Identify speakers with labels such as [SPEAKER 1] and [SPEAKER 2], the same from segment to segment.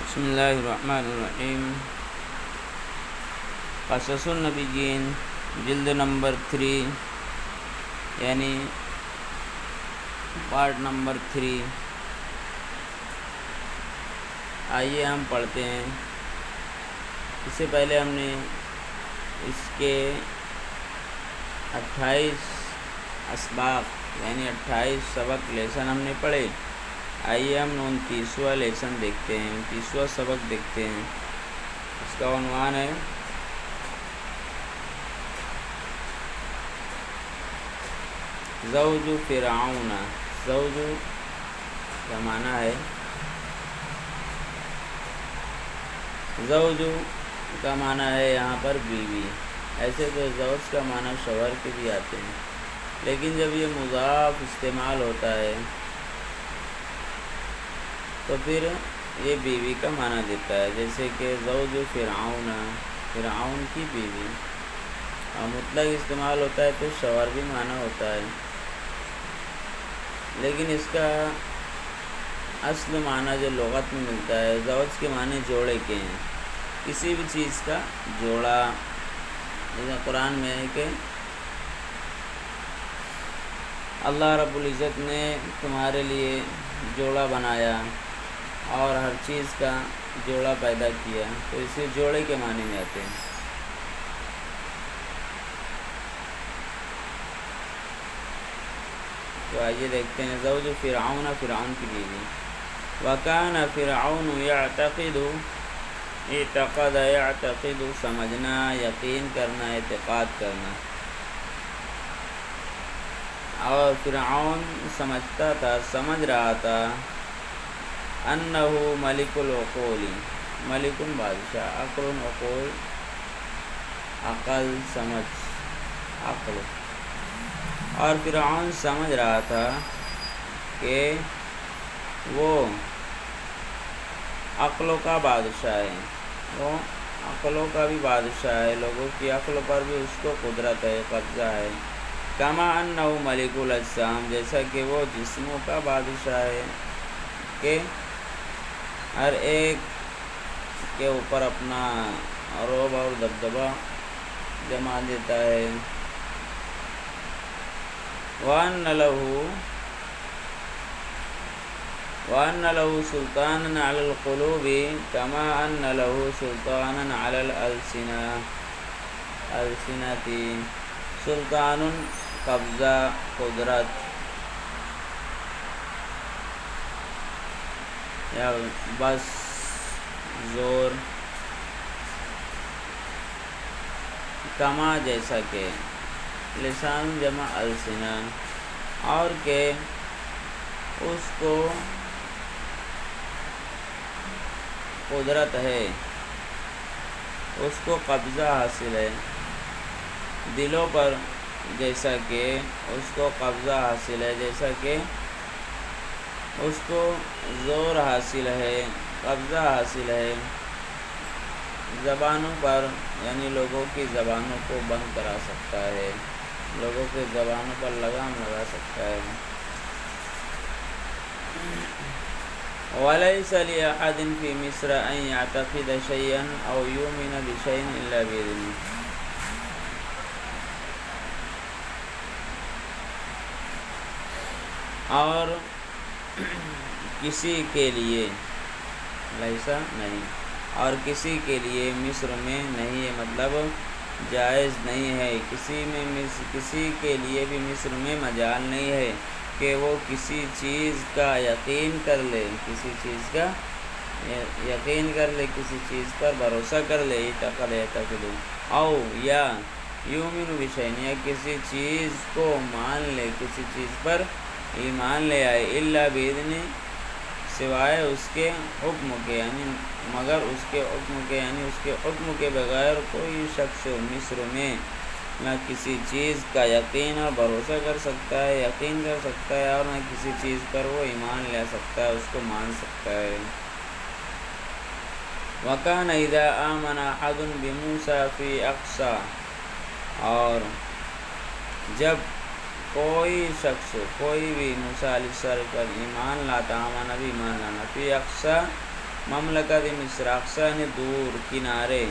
[SPEAKER 1] بسم اللہ الرحمن الرحیم۔ قصص النبیین جلد نمبر 3 یعنی پارٹ نمبر 3۔ آئیے ہم پڑھتے ہیں۔ اس سے پہلے ہم نے اس کے 28 اسباق یعنی 28 سبق لیسن ہم نے پڑھے۔ آئیے ہم 29واں لیسن دیکھتے ہیں، 29واں سبق دیکھتے ہیں۔ اس کا عنوان ہے زوج فرعون۔ زوج کا معنی ہے زوج کا معنی ہے یہاں پر بیوی۔ ایسے تو زوج کا معنی شوہر کے بھی آتے ہیں، لیکن جب یہ مضاف استعمال ہوتا ہے تو پھر یہ بیوی کا معنی دیتا ہے، جیسے کہ زوج فرعون، فرعون کی بیوی۔ اور مطلق استعمال ہوتا ہے تو شوہر بھی معنی ہوتا ہے، لیکن اس کا اصل معنی جو لغت میں ملتا ہے، زوج کے معنی جوڑے کے ہیں، کسی بھی چیز کا جوڑا۔ جیسے قرآن میں ہے کہ اللہ رب العزت نے تمہارے لیے جوڑا بنایا اور ہر چیز کا جوڑا پیدا کیا، تو اسے جوڑے کے معنی میں آتے ہیں۔ تو آئیے دیکھتے ہیں زوج فرعون، فرعون کی بیوی۔ وَكَانَ فِرْعَوْنُ يَعْتَقِدُ، اعتقد يعتقد سمجھنا، یقین کرنا، اعتقاد کرنا۔ اور فرعون سمجھتا تھا، سمجھ رہا تھا، انہ ملک العقول، ملک بادشاہ، عقل عقول عقل، سمجھ، عقل۔ اور فرعون سمجھ رہا تھا کہ وہ عقلوں کا بادشاہ ہے، وہ عقلوں کا بھی بادشاہ ہے، لوگوں کی عقل پر بھی اس کو قدرت ہے، قبضہ ہے۔ کما انہ ملک الاجسام، جیسا کہ وہ جسموں کا بادشاہ ہے کہ ہر ایک کے اوپر اپنا رعب اور دبدبہ جما دیتا ہے۔ وَأَنَّ لَهُ سُلْطَانًا عَلَى الْقُلُوبِ كَمَا أَنَّ لَهُ سُلْطَانًا عَلَى الْأَلْسِنَةِ۔ سلطان قبضہ، قدرت یا بس، زور، کما جیسا کہ، لسان جمع السنہ، اور کہ اس کو قدرت ہے، اس کو قبضہ حاصل ہے دلوں پر، جیسا کہ اس کو قبضہ حاصل ہے، جیسا کہ اس کو زور حاصل ہے، قبضہ حاصل ہے زبانوں پر، یعنی لوگوں کی زبانوں کو بند کرا سکتا ہے، لوگوں کے زبانوں پر لگام لگا سکتا ہے۔ وَلَيْسَ لِأَحَدٍ فِي مِصْرَ أَن يَعْتَقِدَ شَيْئًا أَوْ يُؤْمِنَ بِشَيْءٍ إِلَّا بِإِذْنِهِ۔ اور کسی کے لیے لیسا نہیں، اور کسی کے لیے مصر میں نہیں ہے، مطلب جائز نہیں ہے، کسی کے لیے بھی مصر میں مجال نہیں ہے کہ وہ کسی چیز کا یقین کر لے، کسی چیز کا یقین کر لے، کسی چیز پر بھروسہ کر لے، اعتقد او یا یؤمن بشیء، یا کسی چیز کو مان لے، کسی چیز پر ایمان لے آئے، الا باذن، سوائے اس کے حکم کے، یعنی مگر اس کے حکم کے، یعنی اس کے حکم کے بغیر کوئی شخص مصر میں نہ کسی چیز کا یقین اور بھروسہ کر سکتا ہے، یقین کر سکتا ہے، اور نہ کسی چیز پر وہ ایمان لے سکتا ہے، اس کو مان سکتا ہے۔ وَكَانَ إِذَا آمَنَ أَحَدٌ بِمُوسَىٰ فِي أَقْصَىٰ، اور جب کوئی شخص، کوئی بھی موسیٰ علیہ السلام پر ایمان لاتا، آمن بھی ایمان لانا، فی اقصیٰ مملکت مصر، اقصی یعنی دور، کنارے،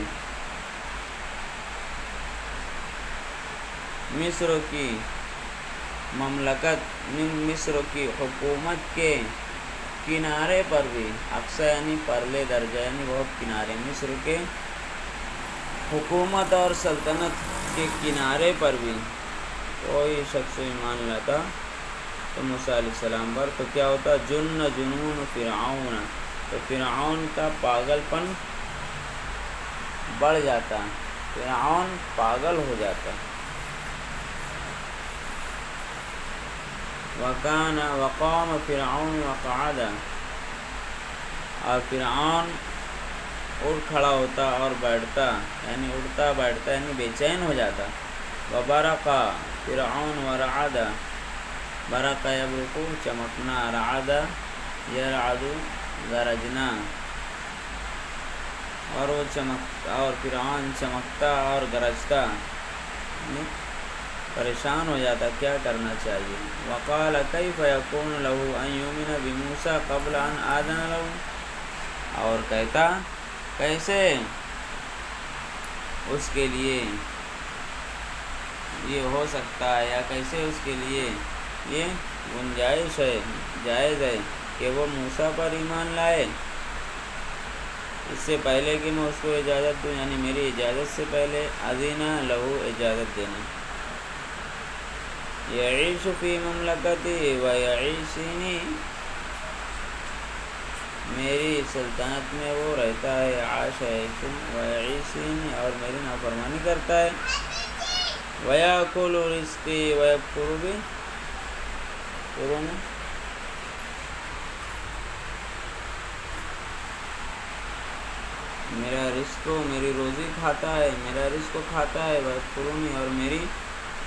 [SPEAKER 1] مصر کی مملکت، مصر کی حکومت کے کنارے پر بھی، اقصی یعنی پرلے درجہ یعنی بہت کنارے، مصر کے حکومت اور سلطنت کے کنارے پر بھی کوئی شخص ایمان لاتا تو موسیٰ علیہ السلام پر، تو کیا ہوتا؟ جنون فرعون، تو فرعون کا پاگل پن بڑھ جاتا، فرعون پاگل ہو جاتا۔ وقام فرعون وقعد، اور فرعون اٹھ کھڑا ہوتا اور بیٹھتا، یعنی اٹھتا بیٹھتا یعنی بے چین ہو جاتا۔ وبرق فرعون ورعد، برق یبرق چمکنا، رعد یرعد گرجنا، اور وہ اور فرعون چمکتا اور گرجتا، یعنی پریشان ہو جاتا، کیا کرنا چاہیے۔ وقال کیف یکون له ان یؤمن بموسیٰ قبل ان آذن له، اور کہتا کیسے اس کے لیے یہ ہو سکتا ہے، یا کیسے اس کے لیے یہ گنجائش ہے، جائز ہے کہ وہ موسیٰ پر ایمان لائے اس سے پہلے کہ میں اس کو اجازت دوں، یعنی میری اجازت سے پہلے، اذینہ لہو اجازت دینا۔ یعیش فی مملکتی و یعیشنی، میری سلطنت میں وہ رہتا ہے، عاش یعیش و یعیشنی، اور میری نافرمانی کرتا ہے، ویأکل رزقی ویکفر بی، میرا رزق کو، میری روزی کھاتا ہے، میرا رزق کو کھاتا ہے، ویکفرنی، اور میری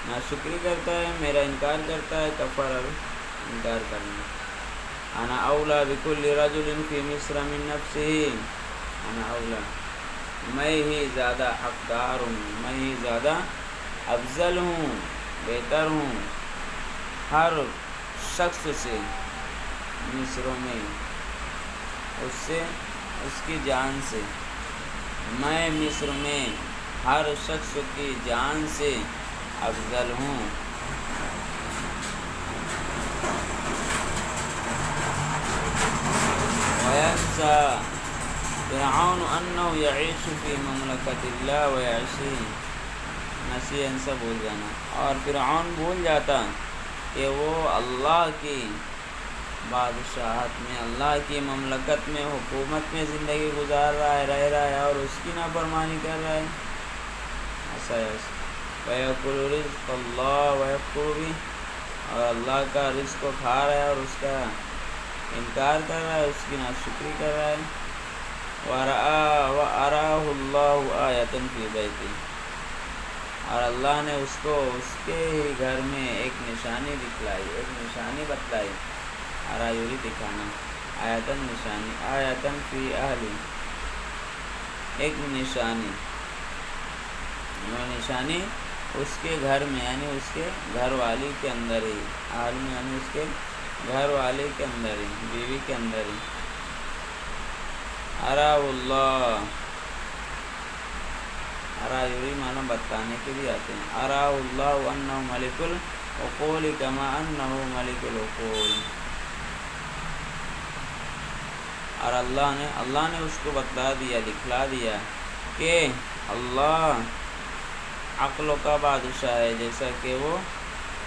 [SPEAKER 1] ناشکری کرتا ہے، میرا انکار کرتا ہے، کفر انکار کرنا۔ انا اولا بکل رجل فی مصر من نفسہ، انا اولا، میں ہی زیادہ حقدار ہوں، میں ہی زیادہ افضل ہوں، بہتر ہوں ہر شخص سے مصر میں، اس سے، اس کی جان سے، میں مصر میں ہر شخص کی جان سے افضل ہوں۔ وینسا فرعون انہ یعیش فی مملکت اللہ ویعشی، نسی انسا بھول جانا، اور فرعون بھول جاتا کہ وہ اللہ کی بادشاہت میں، اللہ کی مملکت میں، حکومت میں زندگی گزار رہا ہے، رہ رہا ہے، اور اس کی نافرمانی کر رہا ہے، ایسا ہے۔ وَيَأْكُلُ رِزْقَ اللَّهِ وَيَكْفُرُ بِهِ، اور اللہ کا رزق کو کھا رہا ہے اور اس کا انکار کر رہا ہے، اس کی ناشکری کر رہا ہے۔ وَأَرَاهُ اللَّهُ آیَةً فِي بَیْتِهِ، اور اللہ نے اس کو اس کے ہی گھر میں ایک نشانی دکھلائی، ایک نشانی بتلائی، آرایوری دکھانا، آیتن نشانی، آیتن فی اہلی، ایک نشانی، وہ نشانی اس کے گھر میں، یعنی اس کے گھر والی کے اندر ہی، عالم یعنی اس کے گھر والے کے اندر ہی، بیوی کے اندر ہی۔ ارا اللہ، آرایوری معنی بتانے کے بھی آتے ہیں۔ ارا اللہ انہ ملک العقول کما انہ ملک العقول، اور اللہ نے اس کو بتلا دیا، دکھلا دیا کہ اللہ عقلوں کا بادشاہ ہے، جیسا کہ وہ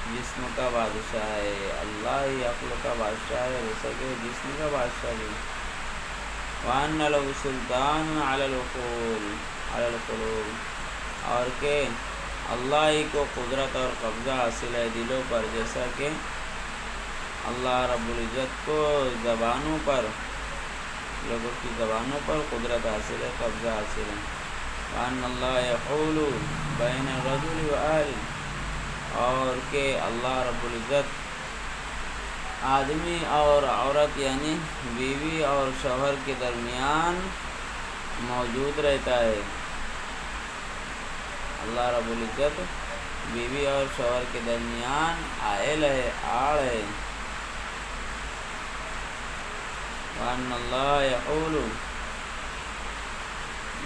[SPEAKER 1] جسم کا بادشاہ ہے، اللہ ہی عقلوں کا بادشاہ ہے جیسا کہ وہ جسم کا بادشاہ ہے۔ وَأَنَّ لَهُ سُلْطَانٌ عَلَى الْعُقُولِ عَلَى الْقُلُوبِ، اور کہ اللہ ہی کو قدرت اور قبضہ حاصل ہے دلوں پر، جیسا کہ اللہ رب العزت کو زبانوں پر، لوگوں کی زبانوں پر قدرت حاصل ہے، قبضہ حاصل ہے۔ وَأَنَّ اللَّهَ يَحُولُ بَيْنَ الرَّجُلِ وَأَهْلِهِ، اور کہ اللہ رب العزت آدمی اور عورت یعنی بیوی اور شوہر کے درمیان موجود رہتا ہے، اللہ رب العزت بیوی اور شوہر کے درمیان عائل ہے، آڑ ہے۔ وَأَنَّ اللَّهَ يَحُولُ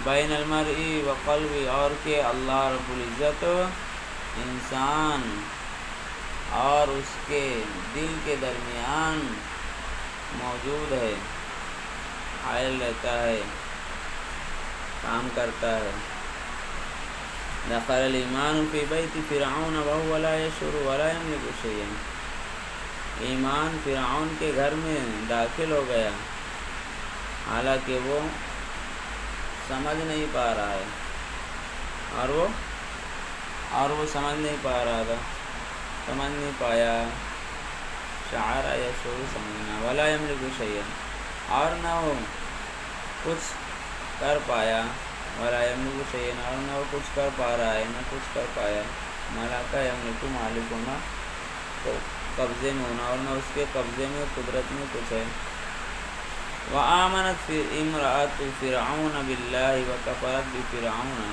[SPEAKER 1] بین المرء و قلبی، اور کہ اللہ رب العزت انسان اور اس کے دل کے درمیان موجود ہے، حائل رہتا ہے، کام کرتا ہے۔ دخل الایمان فی بیت فرعون وهو لا یشعر ولا یملک شیئا، ایمان فرعون کے گھر میں داخل ہو گیا حالانکہ وہ سمجھ نہیں پا رہا ہے، اور وہ سمجھ نہیں پا رہا تھا، سمجھ نہیں پایا، شعر یشعر سمجھنا، ولا یملک شیئا، اور نہ وہ کچھ کر پایا، ولا یملک شیئا، اور نہ وہ کچھ کر پا رہا ہے، نہ کچھ کر پایا، ملکہ یملک مالک ہونا، تو قبضے میں ہونا، اور نہ اس کے قبضے میں قدرت میں کچھ ہے۔ وآمنت امرأۃ فرعون باللہ وکفرت بفرعون،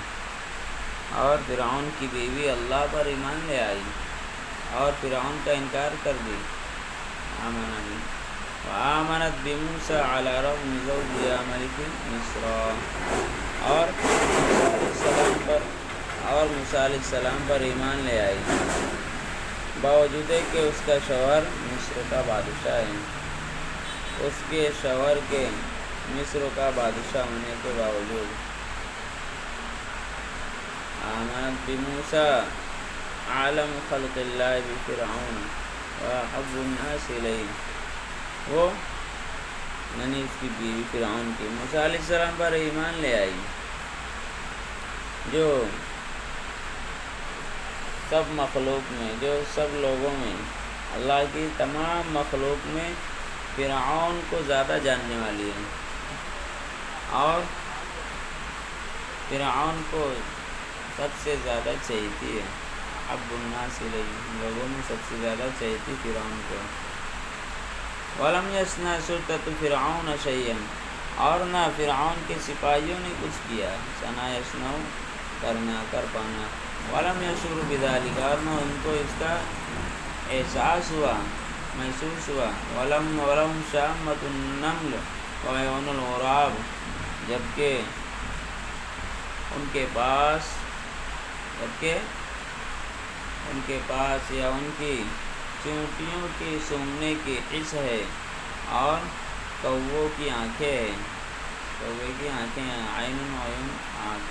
[SPEAKER 1] اور فرعون کی بیوی اللہ پر ایمان لے آئی اور فرعون کا انکار کر دی، وآمنت بموسیٰ علی رغم زوجها ملک مصر، اور موسیٰ علیہ السلام پر ایمان لے آئی باوجود کہ اس کا شوہر مصر کا بادشاہ ہے، اس کے شوہر کے مصر کا بادشاہ ہونے کے باوجود۔ آمنت بموسیٰ عالم خلق اللہ بفرعون وحب الناس الیہ، وہ یعنی اس کی بیوی فرعون کی موسیٰ علیہ السلام پر ایمان لے آئی، جو سب مخلوق میں، جو سب لوگوں میں، اللہ کی تمام مخلوق میں فرعون کو زیادہ جاننے والی ہے، اور فرعون کو سب سے زیادہ چاہیتی ہے، حب الناس الیہ، لوگوں میں سب سے زیادہ چاہیتی فرعون کو۔ وَلَمْ يَصْنَعْ سُلْطَةُ فِرْعَوْنَ شَيْئًا، اور نہ فرعون کے سپاہیوں نے کچھ کیا، صنع یصنع کرنا، کر پانا، وَلَمْ يَشْعُرُوا بِذَلِكَ، اور نہ ان کو اس کا احساس ہوا، محسوس ہوا، وَلَهُمْ شَامَّةُ النَّمْلِ وَعَيْنُ الْغُرَابِ، جبکہ ان کے پاس یا ان کی چونٹیوں کے سونگنے کی حس ہے، اور کووں کی آنکھیں ہیں، کوے کی آنکھیں ہیں، عین آنکھ۔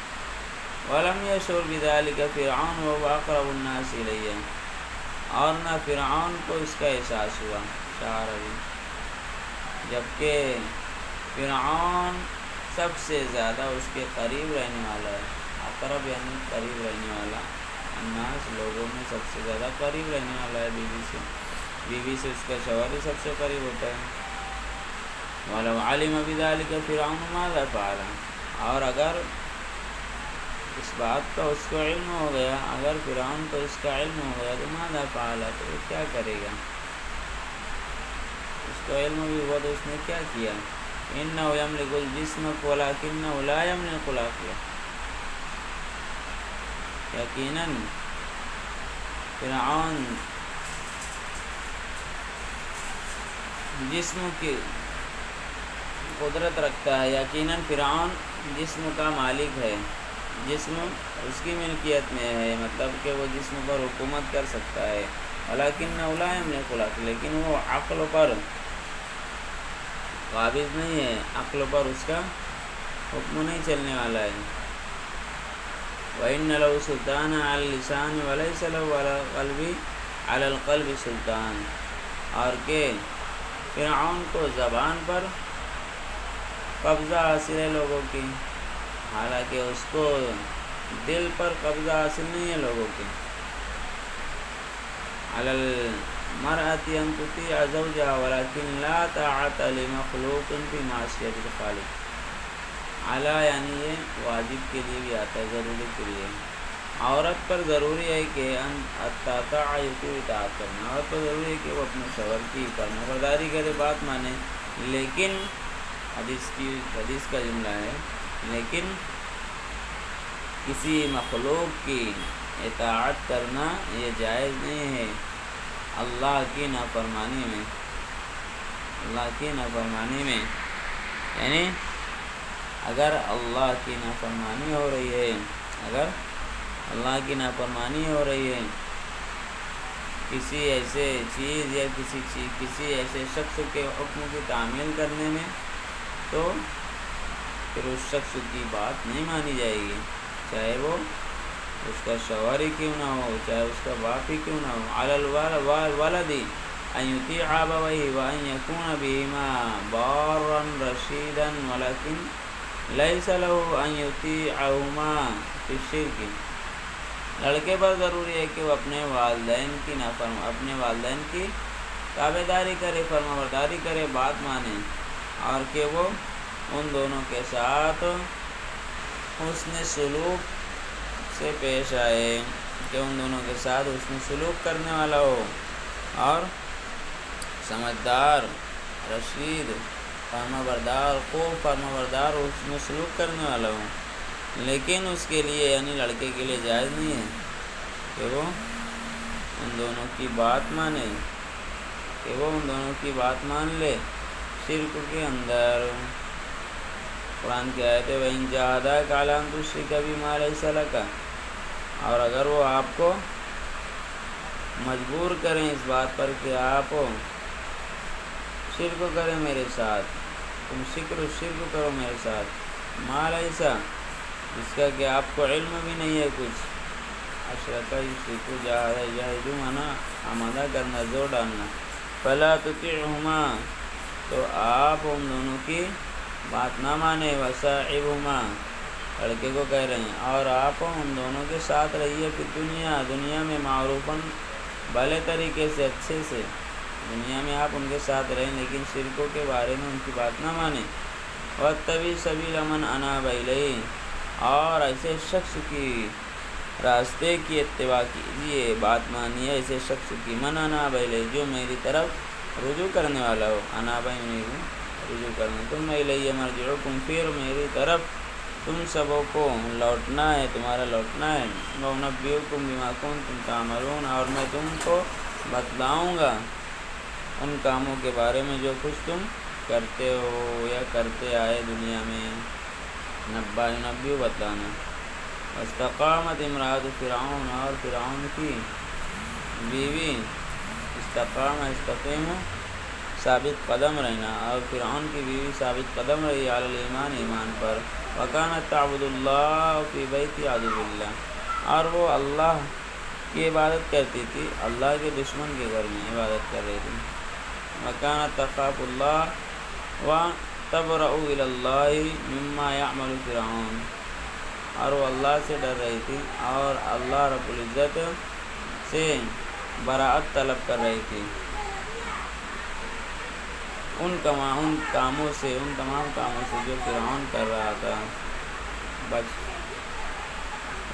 [SPEAKER 1] وَلَمْ يَشْعُرْ بِذَلِكَ فِرْعَوْنُ وَهُوَ أَقْرَبُ النَّاسِ إِلَيْهِ، اور نہ فرعون کو اس کا احساس ہوا، جبکہ فرعون سب سے زیادہ اس کے قریب رہنے والا ہے، اقرب یعنی قریب رہنے والا، الناس لوگوں میں سب سے زیادہ قریب رہنے والا ہے، بیوی سے اس کا شوہر ہی سب سے قریب ہوتا ہے۔ وَلَوْ عَلِمَ بِذَلِكَ فِرْعَوْنُ مَاذَا فَعَلَ، اور اگر اس بات کا اس کو علم ہو گیا، اگر فرعون کو اس کا علم ہو گیا تو ماذا فعل، تو وہ کیا کرے گا، اس کو علم بھی ہوا تو اس نے کیا کیا۔ إِنَّهُ يَمْلِكُ الْجِسْمَ وَلَكِنَّهُ لَا يَمْلِكُ الْعَقْلَ، یقیناً فرعون جسم کی قدرت رکھتا ہے، یقیناً فرعون جسم کا مالک ہے، جسم اس کی ملکیت میں ہے، مطلب کہ وہ جسم پر حکومت کر سکتا ہے، وَلَكِنَّهُ لَا يَمْلِكُ الْعَقْلَ، لیکن وہ عقل پر قابض نہیں ہے، عقل پر اس کا حکم نہیں چلنے والا ہے۔ وَإِنَّ لَهُ سُلْطَانًا عَلَى اللِّسَانِ وَلَيْسَ لَهُ عَلَى الْقَلْبِ سُلْطَانٌ، اور کہ فرعون کو زبان پر قبضہ حاصل ہے لوگوں کی، حالانکہ اس کو دل پر قبضہ حاصل نہیں ہے لوگوں کی۔ عَلَى الْمَرْأَةِ أَن تُطِيعَ زَوْجَهَا وَلَكِنْ لَا طَاعَةَ لِمَخْلُوقٍ فِي مَعْصِيَةِ الْخَالِقِ، اعلیٰ یعنی یہ واجب کے لیے بھی آتا ہے، ضروری کے لیے، عورت پر ضروری ہے کہ تطاع کی اطاعت کرنا، عورت پر ضروری ہے کہ وہ اپنے شوہر کی فرما برداری کرے، بات مانے، لیکن حدیث کا جملہ ہے، لیکن کسی مخلوق کی اطاعت کرنا یہ جائز نہیں ہے اللہ کی نافرمانی میں، یعنی اگر اللہ کی نافرمانی ہو رہی ہے، اگر اللہ کی نافرمانی ہو رہی ہے کسی ایسے چیز یا کسی ایسے شخص کے حکم کی تعمیل کرنے میں، تو پھر اس شخص کی بات نہیں مانی جائے گی، چاہے وہ اس کا شوہر ہی کیوں نہ ہو، چاہے اس کا باپ ہی کیوں نہ ہو۔ علی الولد ان یطیع ابویہ وان یکون بہما بارا رشیدا ولکن لیس له ان یطیعہما فی الشرک۔ لڑکے پر ضروری ہے کہ وہ اپنے والدین کی تابع داری کرے، فرما برداری کرے، بات مانے، اور کہ وہ ان دونوں کے ساتھ حسن سلوک سے پیش آئے، کہ ان دونوں کے ساتھ حسن سلوک کرنے والا ہو اور سمجھدار، رشید، فرما بردار، خوب فرما بردار، حسن سلوک کرنے والا ہو۔ لیکن اس کے لیے یعنی لڑکے کے لیے جائز نہیں ہے کہ وہ ان دونوں کی بات مانے، کہ وہ ان دونوں کی بات مان لے شرک کے اندر۔ قرآن کی آیت ہے وَإِن جَاهَدَاكَ عَلَىٰ أَن تُشْرِكَ بِي مَا لَيْسَ لَكَ، اور اگر وہ آپ کو مجبور کریں اس بات پر کہ آپ شرک کریں میرے ساتھ، تم شرک کرو میرے ساتھ، ما لیس، جس کا کہ آپ کو علم بھی نہیں ہے کچھ، اشرک یشرک، جاہد مانا آمادہ کرنا، زور ڈالنا، فلا تطعهما، تو آپ ان دونوں کی بات نہ مانے، وصاحبهما، لڑکے کو کہہ رہے ہیں، اور آپ ان دونوں کے ساتھ رہیے پھر دنیا میں معروفاً، بھلے طریقے سے، اچھے سے، دنیا میں آپ ان کے ساتھ رہیں لیکن شرکوں کے بارے میں ان کی بات نہ مانیں۔ واتبع سبیل من اناب الیہ، اور ایسے شخص کی راستے کی اتباع کیجیے، بات مانیے ایسے شخص کی، من اناب الیہ، جو میری طرف رجوع کرنے والا ہو، اناب رجوع کرنا، تم الیہ مرجعکم، پھر میری طرف تم سبوں کو لوٹنا ہے، تمہارا لوٹنا ہے۔ وَأُنَبِّئُكُم بِمَا كُنتُمْ تَعْمَلُونَ، اور میں تم کو بتلاؤں گا ان کاموں کے بارے میں جو کچھ تم کرتے ہو یا کرتے آئے دنیا میں۔ نبی بتلانا۔ استقامت امراۃ فرعون، اور فرعون کی بیوی، استقیم، ثابت قدم رہنا، اور فرعون کی بیوی ثابت قدم رہی علی الایمان، ایمان پر۔ وکانت تعبد اللہ فی بیت عدو اللہ، اور وہ اللہ کی عبادت کرتی تھی، اللہ کے دشمن کے گھر میں عبادت کر رہی تھی۔ وکانت تخاف اللہ وتبرأ الی اللہ مما یعمل فرعون، اور وہ اللہ سے ڈر رہی تھی اور اللہ رب العزت سے براءت طلب کر رہی تھی ان تمام کاموں سے جو فرعون کر رہا تھا۔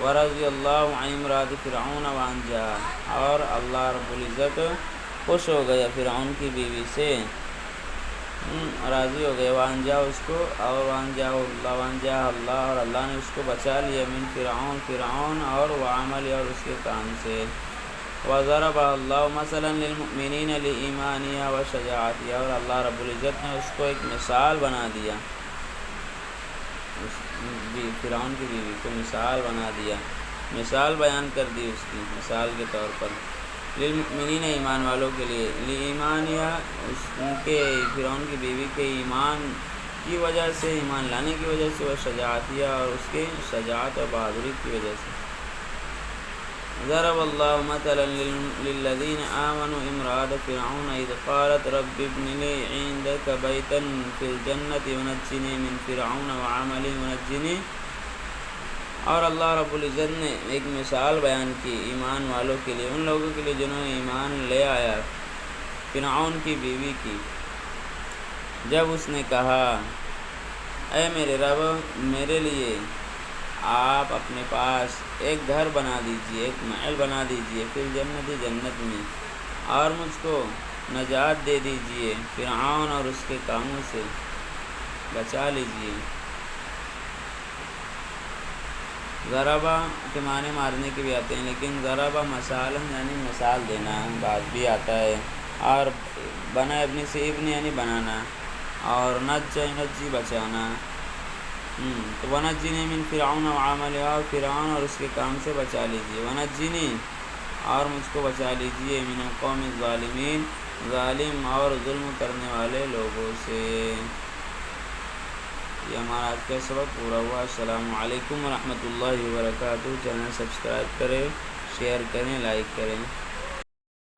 [SPEAKER 1] ورضی اللہ عن امراۃ فرعون وانجاہ، اور اللہ رب العزت خوش ہو گیا فرعون کی بیوی سے، راضی ہو گئے، وانجاہ اس کو، اور وانجاہ اللہ، اور اللہ نے اس کو بچا لیا، من فرعون اور وعمل، اور اس کے کام سے۔ وضرب اللہ مثلا للمؤمنین لایمانها وشجاعتها، اور اللہ رب العزت نے اس کو ایک مثال بنا دیا، فرعون کی بیوی کو مثال بنا دیا، مثال بیان کر دی اس کی مثال کے طور پر، للمؤمنین، ایمان والوں کے لیے، لایمانها، ان کے فرعون کی بیوی کے ایمان کی وجہ سے، ایمان لانے کی وجہ سے، وشجاعتها، اور اس کے شجاعت اور بہادری کی وجہ سے۔ ضرب اللہ مثلا للذین آمنوا امرأۃ فرعون اذ قالت رب ابن لی عندک بیتا فی الجنۃ ونجنی من فرعون وعملہ ونجنی، اور اللہ رب العزت نے ایک مثال بیان کی ایمان والوں کے لیے، ان لوگوں کے لیے جنہوں نے ایمان لے آیا، فرعون کی بیوی کی، جب اس نے کہا اے میرے رب، میرے لیے آپ اپنے پاس ایک گھر بنا دیجئے، ایک محل بنا دیجئے، پھر جنت میں، اور مجھ کو نجات دے دیجئے فرعون اور اس کے کاموں سے، بچا لیجئے۔ ضربہ کے معنی مارنے کے بھی آتے ہیں، لیکن ضربہ مثالاً یعنی مثال دینا بات بھی آتا ہے، اور بنا ابن سے ابن یعنی بنانا، اور نجی بچانا، تو ونجنی من فرعون وعملہ، اور فرعون اور اس کے کام سے بچا لیجیے، ونجنی اور مجھ کو بچا لیجیے، من القوم الظالمین، ظالم اور ظلم کرنے والے لوگوں سے۔ یہ ہمارا آج کا سبق پورا ہوا۔ السلام علیکم ورحمۃ اللہ وبرکاتہ۔ چینل سبسکرائب کریں، شیئر کریں، لائک کریں۔